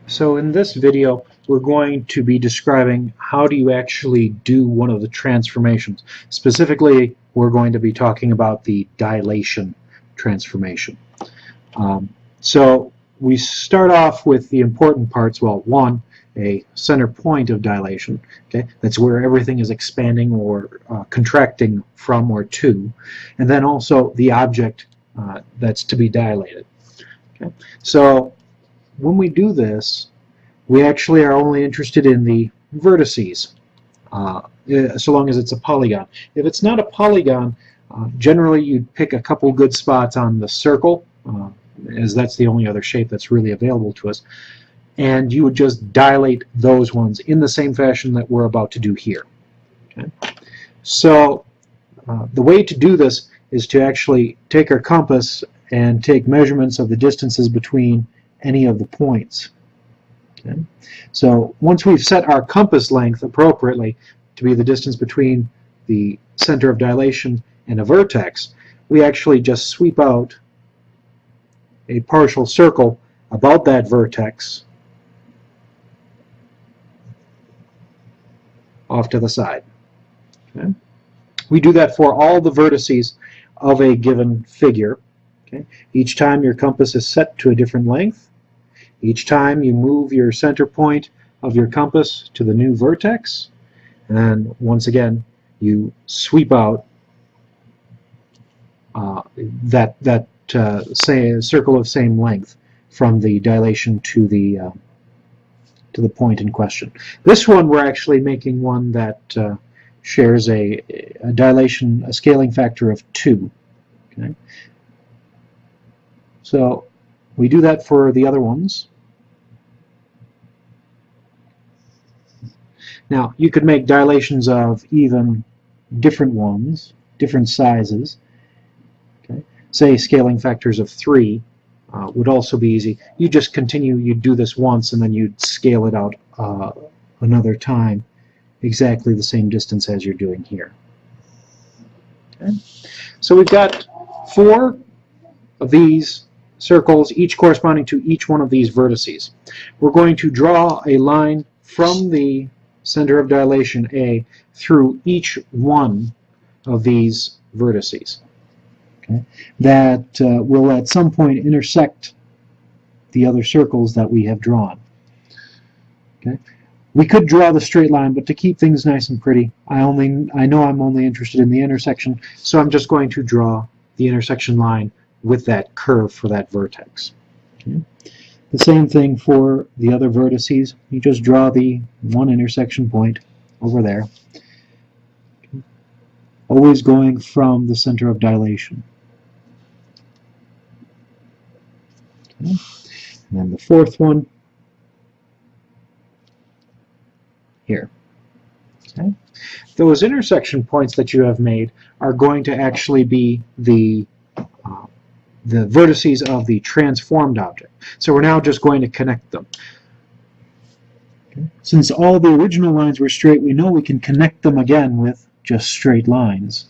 So in this video, we're going to be describing how do you actually do one of the transformations. Specifically, we're going to be talking about the dilation transformation. So we start off with the important parts. Well, one, a center point of dilation. Okay, that's where everything is expanding or contracting from or to, and then also the object that's to be dilated. Okay, so when we do this, we actually are only interested in the vertices, so long as it's a polygon. If it's not a polygon, generally you'd pick a couple good spots on the circle, as that's the only other shape that's really available to us, and you would just dilate those ones in the same fashion that we're about to do here. Okay? So the way to do this is to actually take our compass and take measurements of the distances between any of the points. Okay? So once we've set our compass length appropriately to be the distance between the center of dilation and a vertex, we actually just sweep out a partial circle about that vertex off to the side. Okay? We do that for all the vertices of a given figure. Okay? Each time your compass is set to a different length. Each time you move your center point of your compass to the new vertex, and then once again you sweep out that say circle of same length from the dilation to the point in question. This one we're actually making one that shares a scaling factor of 2. Okay? So we do that for the other ones. Now, you could make dilations of even different ones, different sizes. Okay? Say scaling factors of 3 would also be easy. You just continue, you'd do this once, and then you'd scale it out another time, exactly the same distance as you're doing here. Okay? So we've got 4 of these circles, each corresponding to each one of these vertices. We're going to draw a line from the center of dilation A through each one of these vertices. Okay? That will at some point intersect the other circles that we have drawn. Okay? We could draw the straight line, but to keep things nice and pretty, I know I'm only interested in the intersection, so I'm just going to draw the intersection line with that curve for that vertex. Okay? The same thing for the other vertices. You just draw the one intersection point over there. Okay? Always going from the center of dilation. Okay? And then the fourth one here. Okay? Those intersection points that you have made are going to actually be the vertices of the transformed object. So we're now just going to connect them. Okay. Since all the original lines were straight, we know we can connect them again with just straight lines.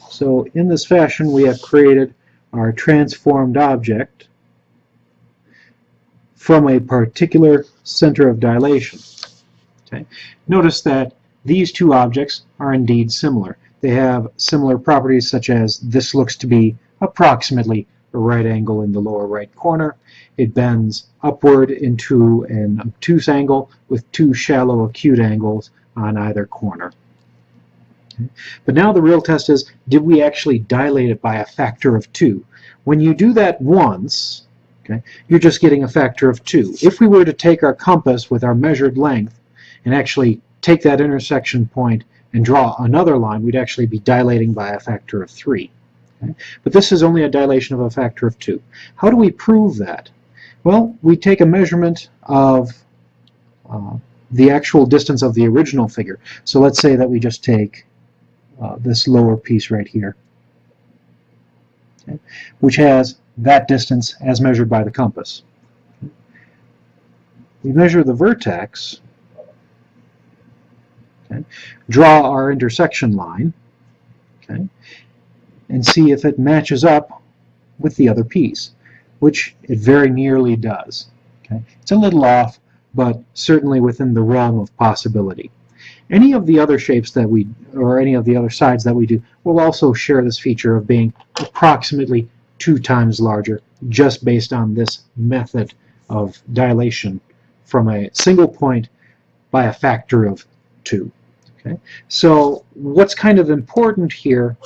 So in this fashion, we have created our transformed object from a particular center of dilation. Okay? Notice that these two objects are indeed similar. They have similar properties, such as this looks to be approximately a right angle in the lower right corner. It bends upward into an obtuse angle with 2 shallow acute angles on either corner. But now the real test is, did we actually dilate it by a factor of 2? When you do that once, okay, you're just getting a factor of 2. If we were to take our compass with our measured length and actually take that intersection point and draw another line, we'd actually be dilating by a factor of 3. Okay? But this is only a dilation of a factor of 2. How do we prove that? Well, we take a measurement of the actual distance of the original figure. So let's say that we just take this lower piece right here, okay, which has that distance as measured by the compass. Okay. we measure the vertex, okay, draw our intersection line, okay, and see if it matches up with the other piece, which it very nearly does. Okay? It's a little off, but certainly within the realm of possibility. Any of the other shapes that we, or any of the other sides that we do, will also share this feature of being approximately 2 times larger, just based on this method of dilation from a single point by a factor of 2. Okay? So what's kind of important here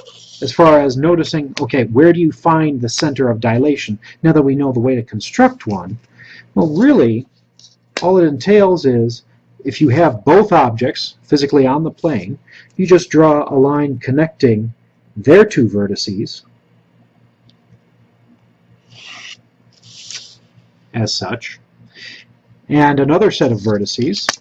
as far as noticing, okay, where do you find the center of dilation now that we know the way to construct one? Well, really, all it entails is if you have both objects physically on the plane, you just draw a line connecting their 2 vertices as such, and another set of vertices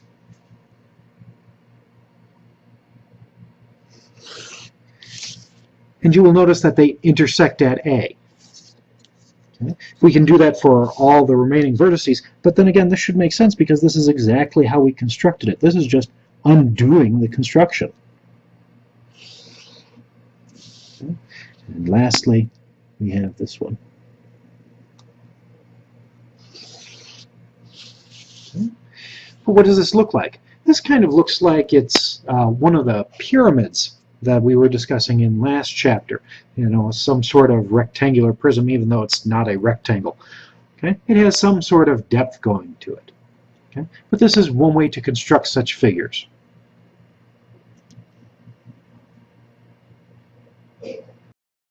and you will notice that they intersect at A. Okay? We can do that for all the remaining vertices, but then again, this should make sense because this is exactly how we constructed it. This is just undoing the construction. Okay? And lastly, we have this one. Okay? But what does this look like? This kind of looks like it's one of the pyramids that we were discussing in last chapter. You know, some sort of rectangular prism, even though it's not a rectangle. Okay? It has some sort of depth going to it. Okay? But this is one way to construct such figures.